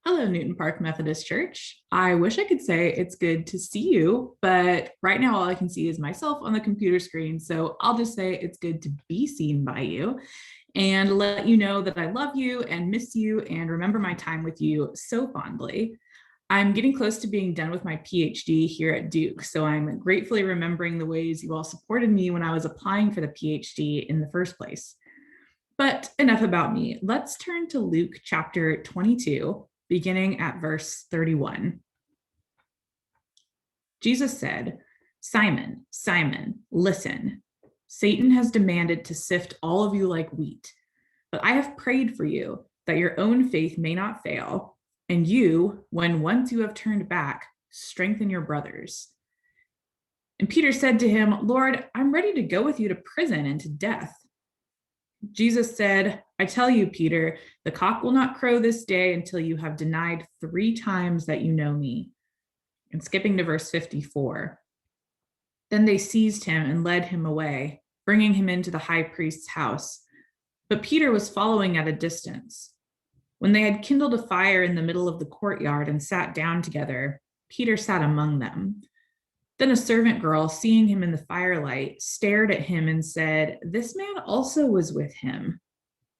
Hello, Newton Park Methodist Church. I wish I could say it's good to see you, but right now all I can see is myself on the computer screen. So I'll just say it's good to be seen by you and let you know that I love you and miss you and remember my time with you so fondly. I'm getting close to being done with my PhD here at Duke, so I'm gratefully remembering the ways you all supported me when I was applying for the PhD in the first place. But enough about me. Let's turn to Luke chapter 22, beginning at verse 31. Jesus said, "Simon, Simon, listen. Satan has demanded to sift all of you like wheat, but I have prayed for you that your own faith may not fail, and you, when once you have turned back, strengthen your brothers." And Peter said to him, "Lord, I'm ready to go with you to prison and to death." Jesus said, "I tell you, Peter, the cock will not crow this day until you have denied 3 times that you know me." And skipping to verse 54. Then they seized him and led him away, bringing him into the high priest's house. But Peter was following at a distance. When they had kindled a fire in the middle of the courtyard and sat down together, Peter sat among them. Then a servant girl, seeing him in the firelight, stared at him and said, "This man also was with him."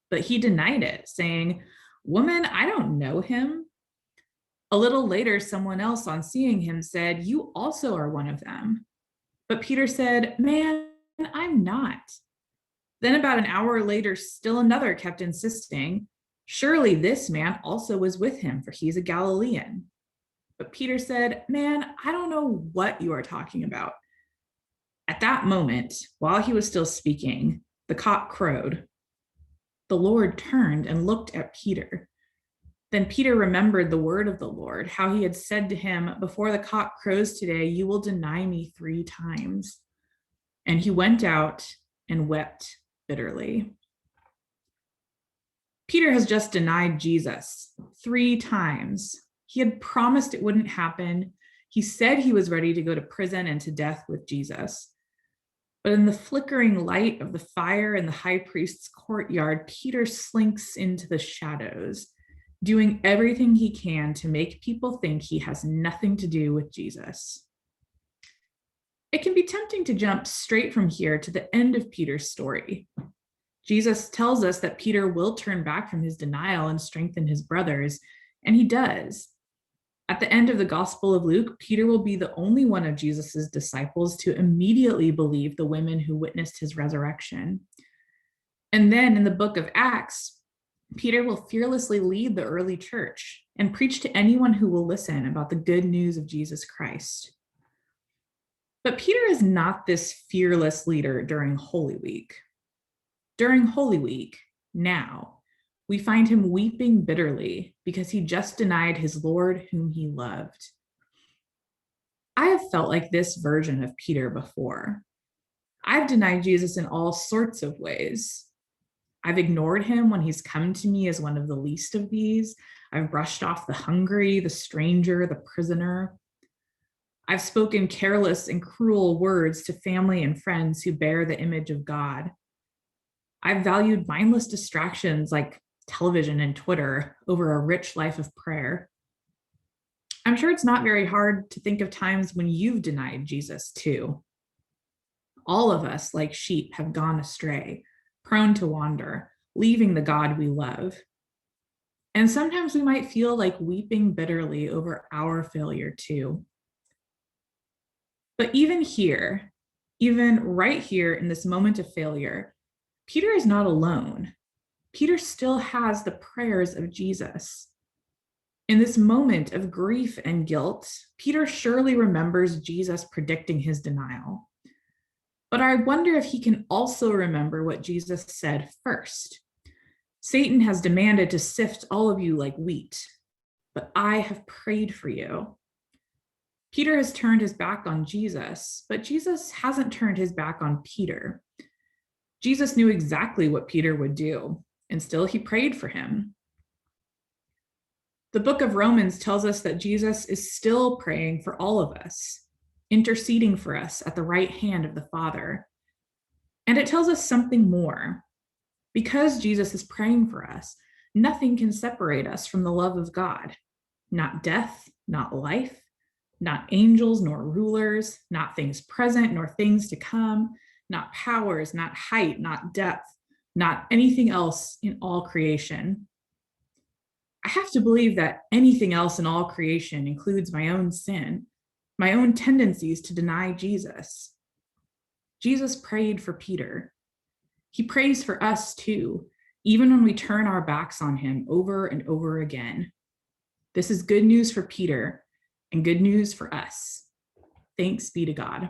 But he denied it, saying, "Woman, I don't know him." A little later, someone else, on seeing him, said, "You also are one of them." But Peter said, "Man, I'm not." Then about an hour later, still another kept insisting, "Surely this man also was with him, for he's a Galilean." But Peter said, "Man, I don't know what you are talking about." At that moment, while he was still speaking, the cock crowed. The Lord turned and looked at Peter. Then Peter remembered the word of the Lord, how he had said to him, "Before the cock crows today, you will deny me 3 times." And he went out and wept bitterly. Peter has just denied Jesus 3 times. He had promised it wouldn't happen. He said he was ready to go to prison and to death with Jesus. But in the flickering light of the fire in the high priest's courtyard, Peter slinks into the shadows, doing everything he can to make people think he has nothing to do with Jesus. It can be tempting to jump straight from here to the end of Peter's story. Jesus tells us that Peter will turn back from his denial and strengthen his brothers, and he does. At the end of the Gospel of Luke, Peter will be the only one of Jesus's disciples to immediately believe the women who witnessed his resurrection. And then in the book of Acts, Peter will fearlessly lead the early church and preach to anyone who will listen about the good news of Jesus Christ. But Peter is not this fearless leader during Holy Week. During Holy Week, now, we find him weeping bitterly because he just denied his Lord whom he loved. I have felt like this version of Peter before. I've denied Jesus in all sorts of ways. I've ignored him when he's come to me as one of the least of these. I've brushed off the hungry, the stranger, the prisoner. I've spoken careless and cruel words to family and friends who bear the image of God. I've valued mindless distractions like television and Twitter over a rich life of prayer. I'm sure it's not very hard to think of times when you've denied Jesus too. All of us, like sheep, have gone astray, prone to wander, leaving the God we love. And sometimes we might feel like weeping bitterly over our failure too. But even here, even right here in this moment of failure, Peter is not alone. Peter still has the prayers of Jesus. In this moment of grief and guilt, Peter surely remembers Jesus predicting his denial. But I wonder if he can also remember what Jesus said first. "Satan has demanded to sift all of you like wheat, but I have prayed for you." Peter has turned his back on Jesus, but Jesus hasn't turned his back on Peter. Jesus knew exactly what Peter would do, and still he prayed for him. The book of Romans tells us that Jesus is still praying for all of us, interceding for us at the right hand of the Father. And it tells us something more. Because Jesus is praying for us, nothing can separate us from the love of God. not death, not life, not angels nor rulers, not things present nor things to come, not powers, not height, not depth, not anything else in all creation. I have to believe that anything else in all creation includes my own sin, my own tendencies to deny Jesus. Jesus prayed for Peter. He prays for us too, even when we turn our backs on him over and over again. This is good news for Peter and good news for us. Thanks be to God.